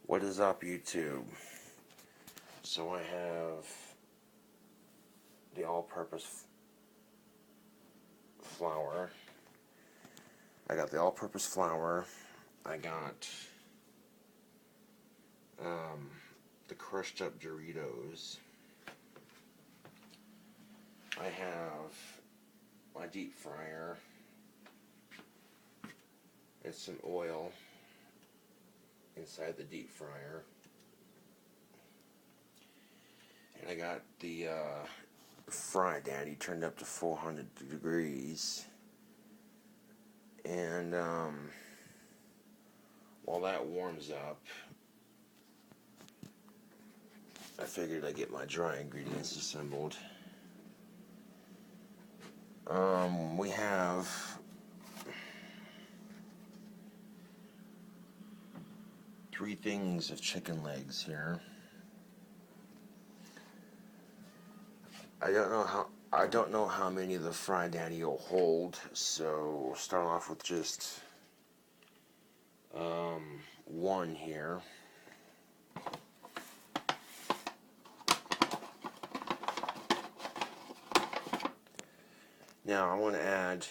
What is up, YouTube? So I have the all-purpose flour. I got the all-purpose flour. I got the crushed up Doritos. I have my deep fryer. It's some oil inside the deep fryer. And I got the fry daddy turned up to 400 degrees. And while that warms up, I figured I'd get my dry ingredients assembled. We have three things of chicken legs here. I don't know how many of the fry daddy will hold, so we'll start off with just one here. Now I want to add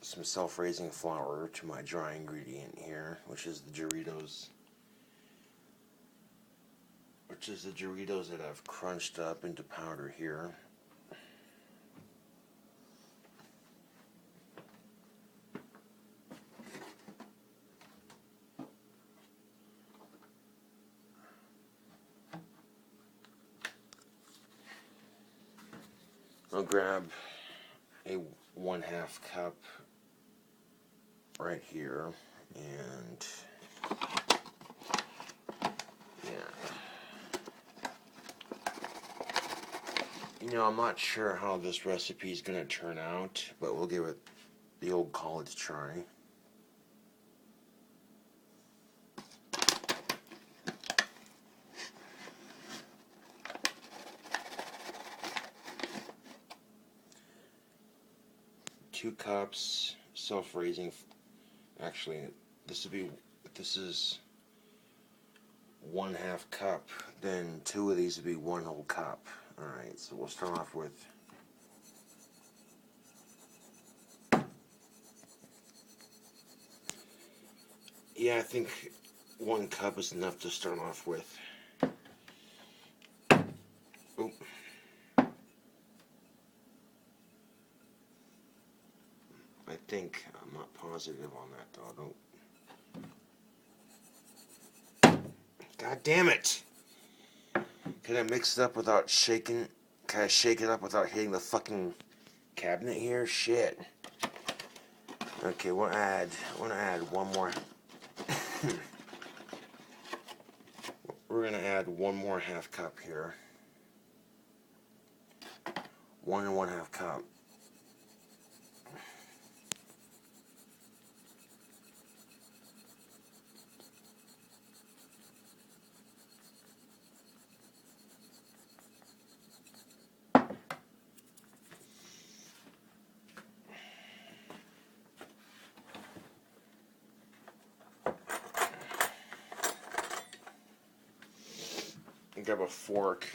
some self-raising flour to my dry ingredient here, which is the Doritos. That I've crunched up into powder here. I'll grab a 1/2 cup right here, and I'm not sure how this recipe is going to turn out, but we'll give it the old college try. Two cups self-raising. Actually, this is 1/2 cup. Then two of these would be 1 whole cup. All right, so we'll start off with I think 1 cup is enough to start off with. Oop. I think, I'm not positive on that though. God damn it! Can I mix it up without shaking? Can I shake it up without hitting the fucking cabinet here? Shit. Okay, I want to add one more. We're gonna add 1 more 1/2 cup here. 1 and 1/2 cup. Grab a fork.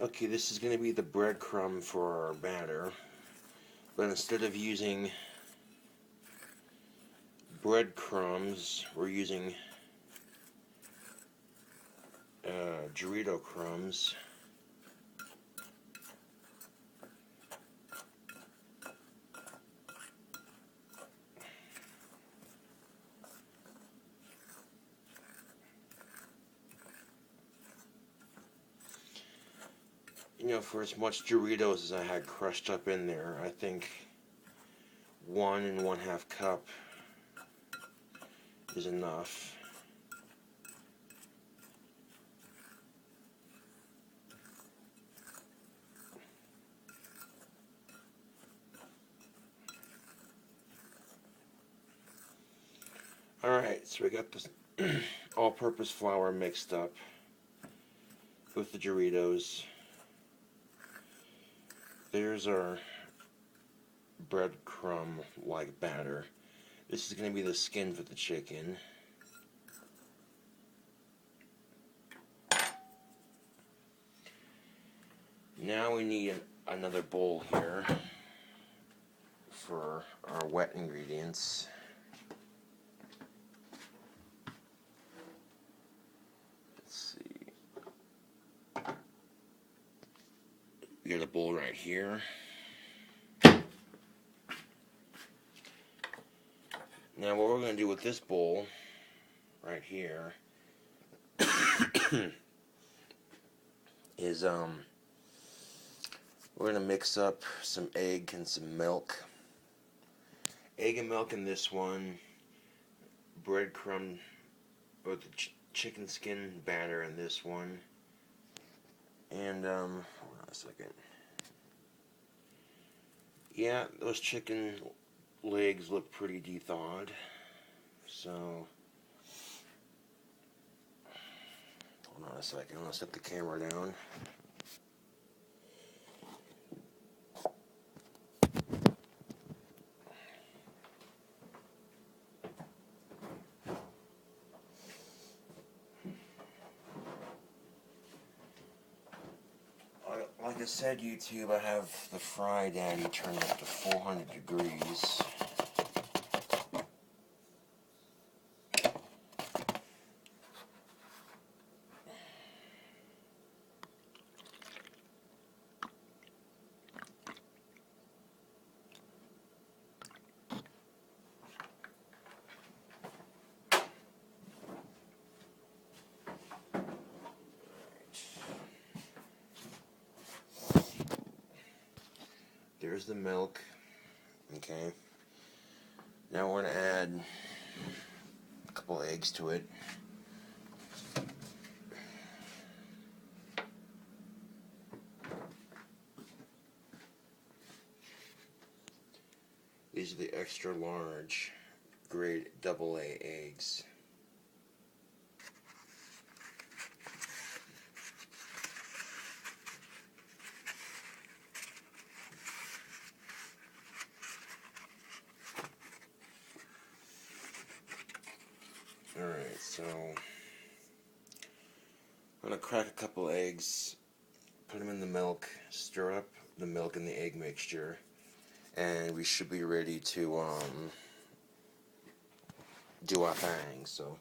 Okay, this is going to be the breadcrumb for our batter, but instead of using breadcrumbs, we're using Dorito crumbs. For as much Doritos as I had crushed up in there, I think 1 and 1/2 cup is enough. Alright, so we got this all-purpose flour mixed up with the Doritos. There's our breadcrumb-like batter. This is going to be the skin for the chicken. Now we need another bowl here for our wet ingredients. Let's see. We got a bowl right here. Now what we're going to do with this bowl right here is we're going to mix up some egg and some milk. Egg and milk in this one, breadcrumb or the chicken skin batter in this one, and hold on a second. Yeah, those chicken legs look pretty de-thawed, so hold on a second. I'm gonna set the camera down. Like I said, YouTube, I have the Fry Daddy turned up to 400 degrees. There's the milk. Okay. Now we're going to add a couple eggs to it. These are the extra large grade AA eggs. Alright, so I'm going to crack a couple eggs, put them in the milk, stir up the milk and the egg mixture, and we should be ready to do our thing. So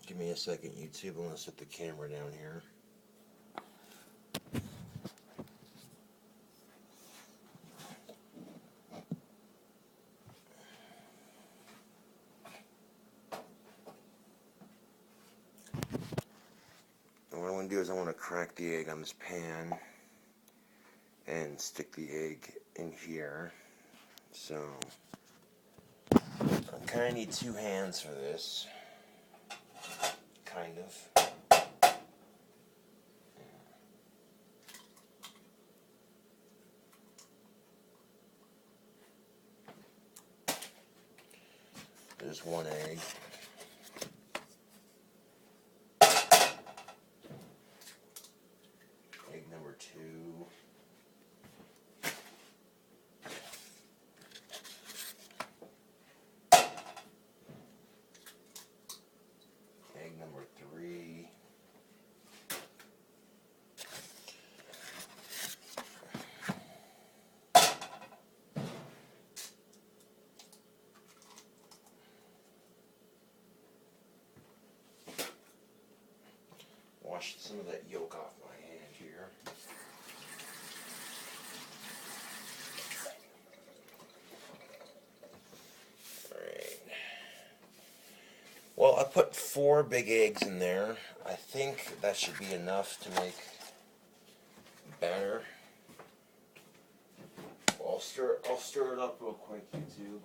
give me a second, YouTube. I'm going to set the camera down here. What I want to do is I want to crack the egg on this pan and stick the egg in here. So I kind of need two hands for this. Kind of. There's one egg. Egg number 2. Egg number 3. Wash some of that yolk off my hand here. Alright. Well, I put 4 big eggs in there. I think that should be enough to make batter. Well, I'll stir it up real quick, YouTube.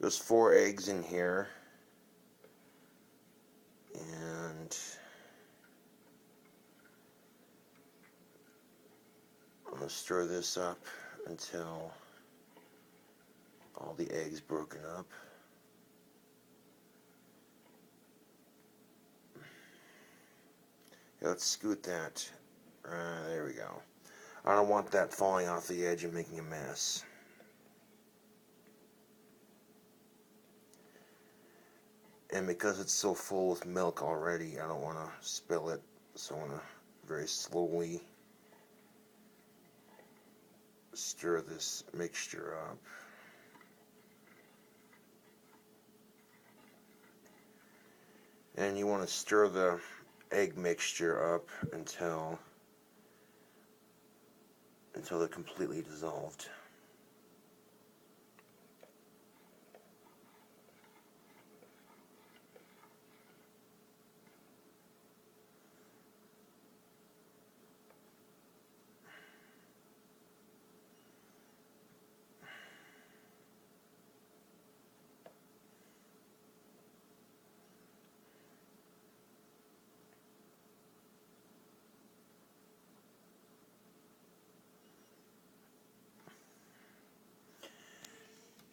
There's 4 eggs in here, and want to stir this up until all the eggs broken up. Let's scoot that. There we go. I don't want that falling off the edge and making a mess. And because it's so full with milk already, I don't want to spill it, so I want to very slowly stir this mixture up. And you want to stir the egg mixture up until they're completely dissolved.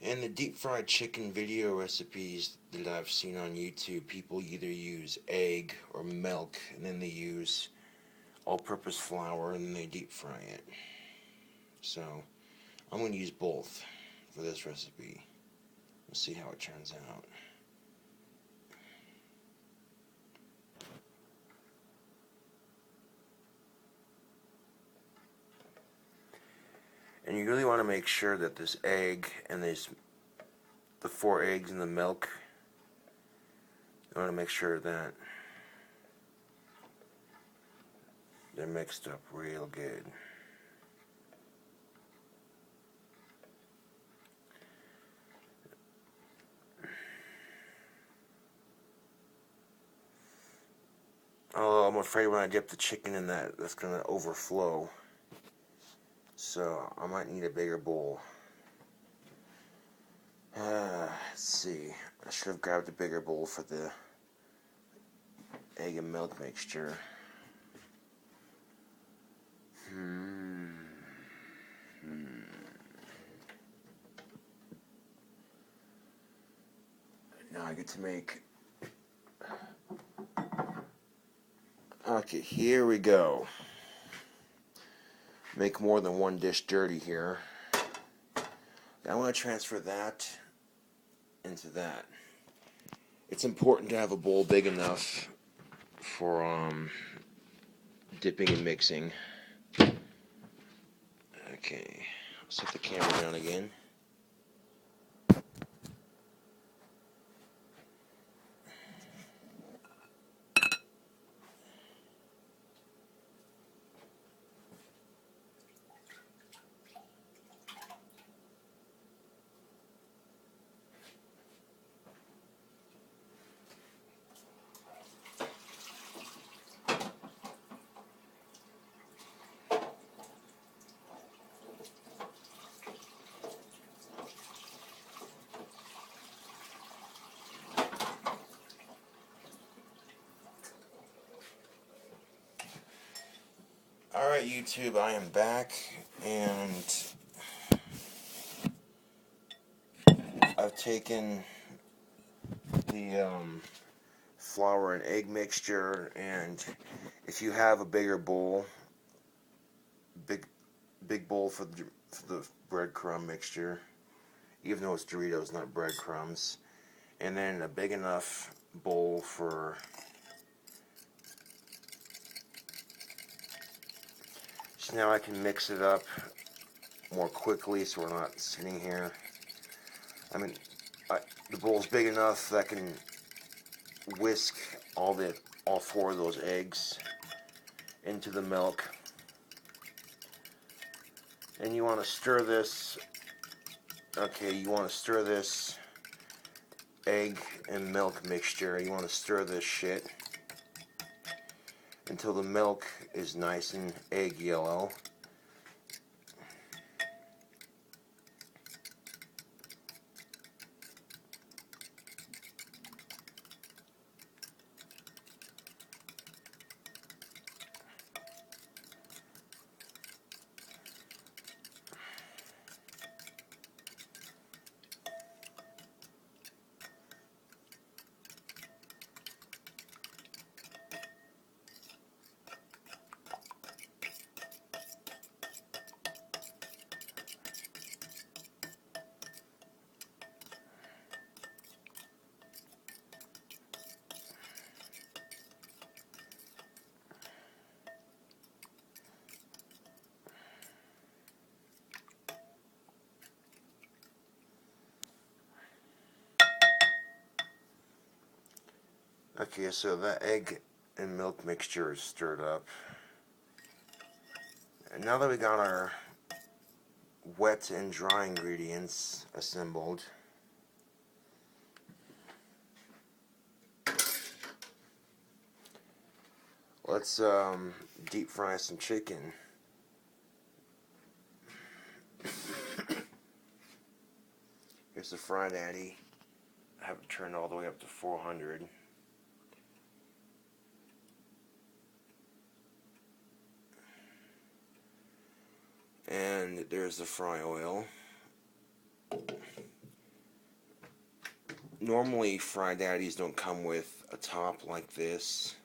In the deep fried chicken video recipes that I've seen on YouTube, people either use egg or milk, and then they use all-purpose flour, and then they deep fry it. So, I'm going to use both for this recipe. We'll see how it turns out. And you really want to make sure that this egg and the 4 eggs in the milk, you want to make sure that they're mixed up real good. Although I'm afraid when I dip the chicken in that's going to overflow. So I might need a bigger bowl. Let's see. I should have grabbed a bigger bowl for the egg and milk mixture. Now I get to make... Okay, here we go. Make more than one dish dirty here. I want to transfer that into that. It's important to have a bowl big enough for dipping and mixing. Okay, set the camera down again. Alright YouTube, I am back, and I've taken the flour and egg mixture, and if you have a bigger bowl, big bowl for the breadcrumb mixture, even though it's Doritos, not breadcrumbs, and then a big enough bowl for... So now I can mix it up more quickly so we're not sitting here. I mean, the bowl's big enough that I can whisk all 4 of those eggs into the milk. And you want to stir this, okay, you want to stir this egg and milk mixture. You want to stir this shit until the milk is nice and egg yellow. Okay, so that egg and milk mixture is stirred up. And now that we got our wet and dry ingredients assembled, let's deep fry some chicken. Here's the Fry Daddy. I have it turned all the way up to 400. And there's the fry oil. Normally Fry Daddies don't come with a top like this,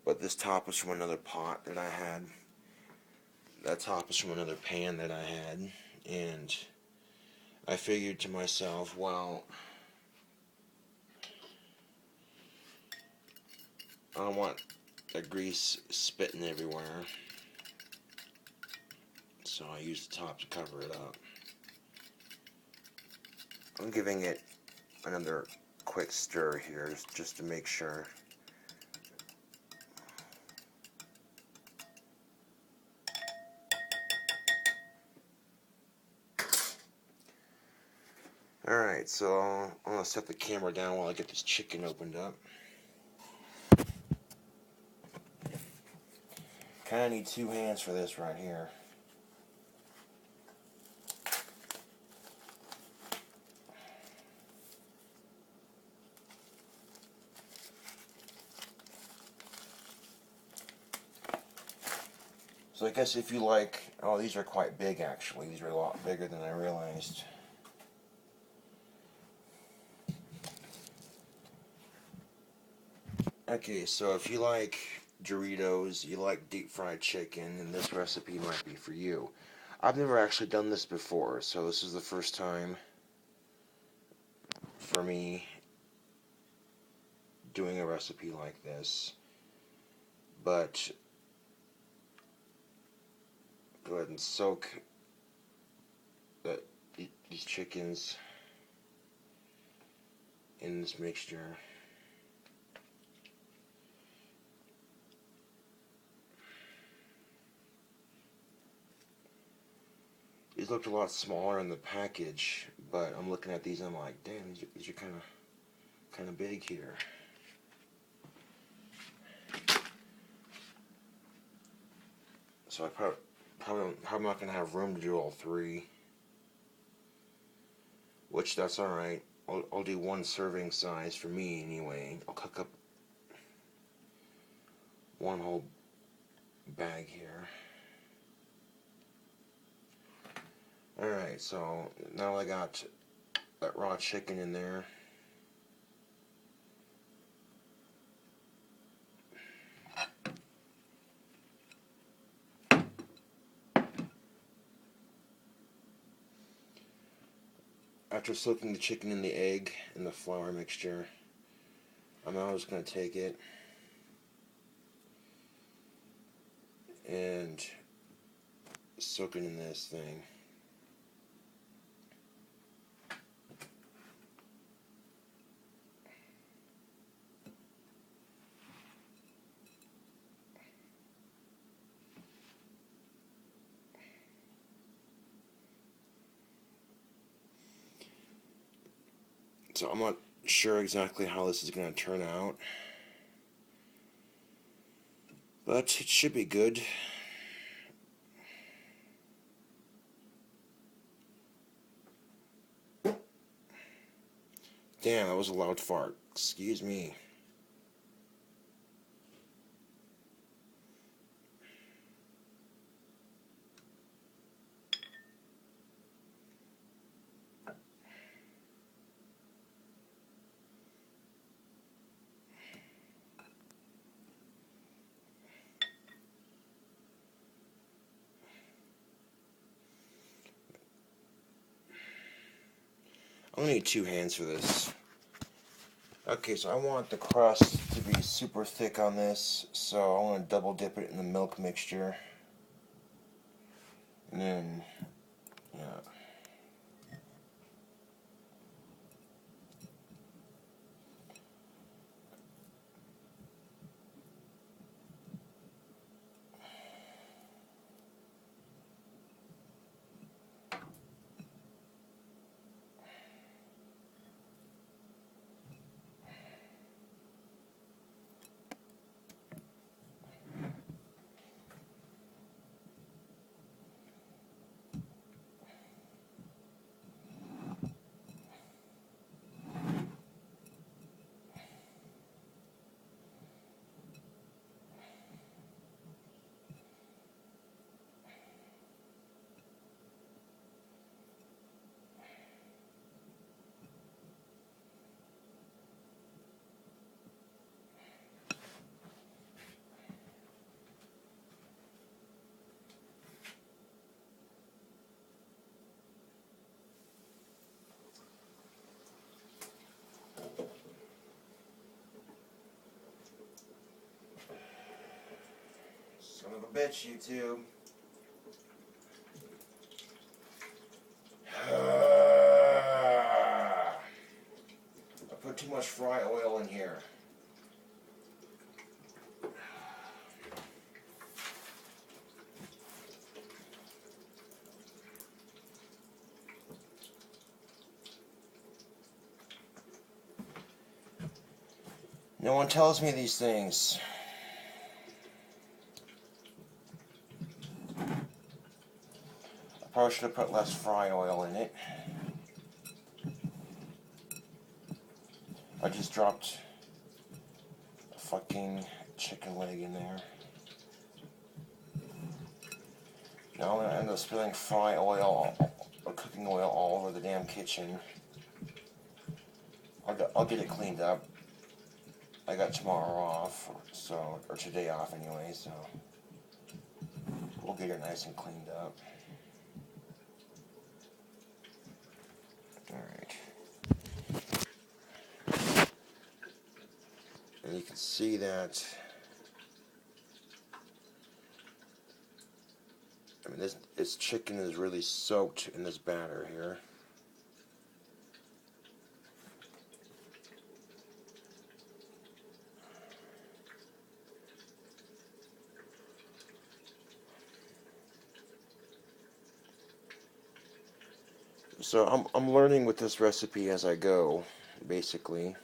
but this top was from another pot that I had. That top is from another pan that I had, and I figured to myself, well, I don't want the grease spitting everywhere, so I used the top to cover it up. I'm giving it another quick stir here just to make sure. Alright, so I'm going to set the camera down while I get this chicken opened up. Kind of need 2 hands for this right here. So I guess if you like, oh, these are quite big actually. These are a lot bigger than I realized. Okay, so if you like Doritos, you like deep fried chicken, then this recipe might be for you. I've never actually done this before, so this is the first time for me doing a recipe like this. But go ahead and soak these chickens in this mixture. These looked a lot smaller in the package, but I'm looking at these and I'm like, damn, these are kind of big here. So I probably not going to have room to do all 3, which that's alright. I'll do 1 serving size for me anyway. I'll cook up 1 whole bag here. Alright, so now I got that raw chicken in there. After soaking the chicken in the egg and the flour mixture, I'm now just going to take it and soak it in this thing. So I'm not sure exactly how this is going to turn out, but it should be good. Damn, that was a loud fart. Excuse me. I'm going to need 2 hands for this. Okay, so I want the crust to be super thick on this, so I want to double dip it in the milk mixture. And then, yeah. a bitch, YouTube. I put too much fry oil in here. No one tells me these things. I probably should have put less fry oil in it. I just dropped a fucking chicken leg in there. Now I'm gonna end up spilling fry oil or cooking oil all over the damn kitchen. I'll get it cleaned up. I got tomorrow off, or today off anyway, so we'll get it nice and cleaned up. Alright. And you can see that, I mean, this chicken is really soaked in this batter here. So I'm learning with this recipe as I go, basically.